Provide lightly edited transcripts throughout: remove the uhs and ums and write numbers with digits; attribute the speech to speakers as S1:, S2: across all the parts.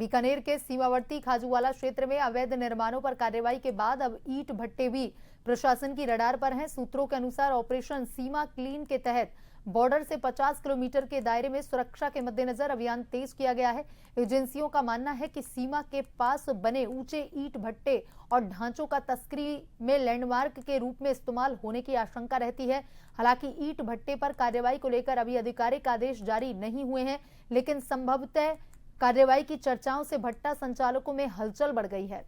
S1: बीकानेर के सीमावर्ती खाजूवाला क्षेत्र में अवैध निर्माणों पर कार्रवाई के बाद अब ईंट भट्टे भी प्रशासन की रडार पर हैं। सूत्रों के अनुसार ऑपरेशन सीमा क्लीन के तहत बॉर्डर से 50 किलोमीटर के दायरे में सुरक्षा के मद्देनजर अभियान तेज किया गया है। एजेंसियों का मानना है कि सीमा के पास बने ऊंचे ईंट भट्टे और ढांचों का तस्करी में लैंडमार्क के रूप में इस्तेमाल होने की आशंका रहती है। हालांकि ईंट भट्टे पर कार्रवाई को लेकर अभी आधिकारिक आदेश जारी नहीं हुए हैं, लेकिन संभवतः कार्रवाई की चर्चाओं से भट्टा संचालकों में हलचल बढ़ गई है।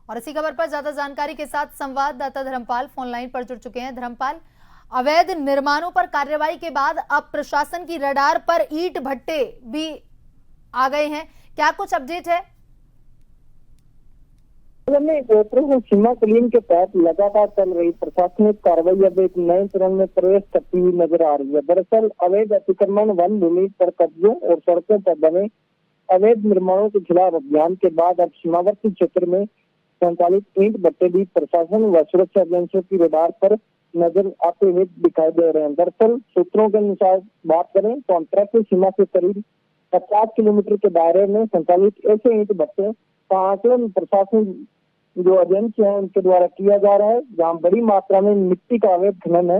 S1: और इसी खबर पर ज्यादा जानकारी के साथ संवाददाता धर्मपाल फोन लाइन पर जुड़ चुके हैं। धर्मपाल, अवैध निर्माणों पर कार्रवाई के बाद अब प्रशासन की रडार पर ईंट भट्टे भी आ गए हैं, क्या कुछ अपडेट है?
S2: ऑपरेशन सीमा क्लीन के तहत लगातार चल रही प्रशासनिक कार्रवाई अब एक नए चरण में प्रवेश करती हुई नजर आ रही है। दरअसल अवैध अतिक्रमण, वन भूमि पर कब्जों और सड़कों पर बने अवैध निर्माणों के खिलाफ अभियान के बाद अब सीमावर्ती क्षेत्र में संचालित ईंट भट्टे भी प्रशासन व सुरक्षा एजेंसियों की रडार पर नजर आते हुए दिखाई दे रहे हैं। दरअसल सूत्रों के अनुसार बात करें तो अंतर्राष्ट्रीय सीमा से करीब 50 किलोमीटर के दायरे में संचालित ऐसे ईंट भट्टे का आकलन प्रशासन जो एजेंसियां हैं उनके द्वारा किया जा रहा है, जहाँ बड़ी मात्रा में मिट्टी का अवैध खनन है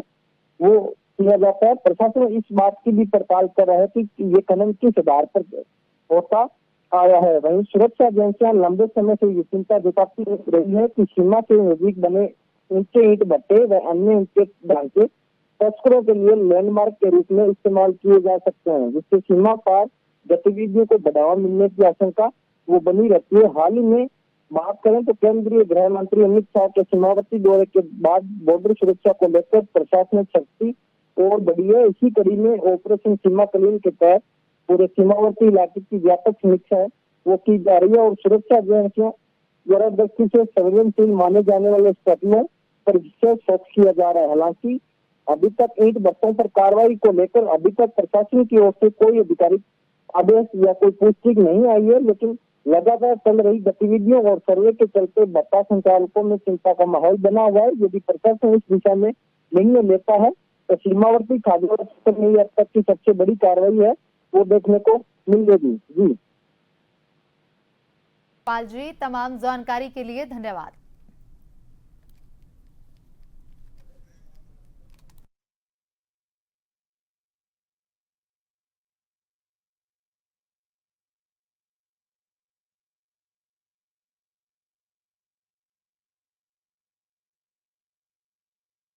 S2: वो किया जाता है। प्रशासन इस बात की भी पड़ताल कर रहा है कि ये खनन किस आधार पर होता आया है। वहीं सुरक्षा एजेंसियां लंबे समय से ये चिंता जताती रही है कि सीमा के नजदीक बने ऊंचे ईंट भट्टे व अन्य ऊंचे ढांचे तस्करों के लिए लैंडमार्क के रूप में इस्तेमाल किए जा सकते हैं, जिससे सीमा पार गतिविधियों को बढ़ावा मिलने की आशंका वो बनी रहती है। हाल ही में बात करें तो केंद्रीय गृह मंत्री अमित शाह के सीमावर्ती दौरे के बाद बॉर्डर सुरक्षा को लेकर प्रशासनिक शक्ति और बढ़ी है। इसी कड़ी में ऑपरेशन सीमा क्लीन के तहत पूरे सीमावर्ती इलाके की व्यापक समीक्षा है वो की जा रही है और सुरक्षा एजेंसियों द्वारा दृष्टि से संवेदनशील माने जाने वाले स्थलों पर विशेष फोकस किया जा रहा है। हालांकि अभी तक ईंट भट्टों पर कार्रवाई को लेकर अभी तक प्रशासन की ओर से कोई आधिकारिक आदेश या कोई पुष्टि नहीं आई है, लेकिन लगातार चल रही गतिविधियों और सर्वे के चलते भट्टा संचालकों में चिंता का माहौल बना हुआ है। यदि प्रशासन इस दिशा में निर्णय लेता है तो सीमावर्ती खाजूवाला क्षेत्र में अब तक की सबसे बड़ी कार्रवाई है वो देखने को मिलेगी। जी
S1: पाल जी, तमाम जानकारी के लिए धन्यवाद।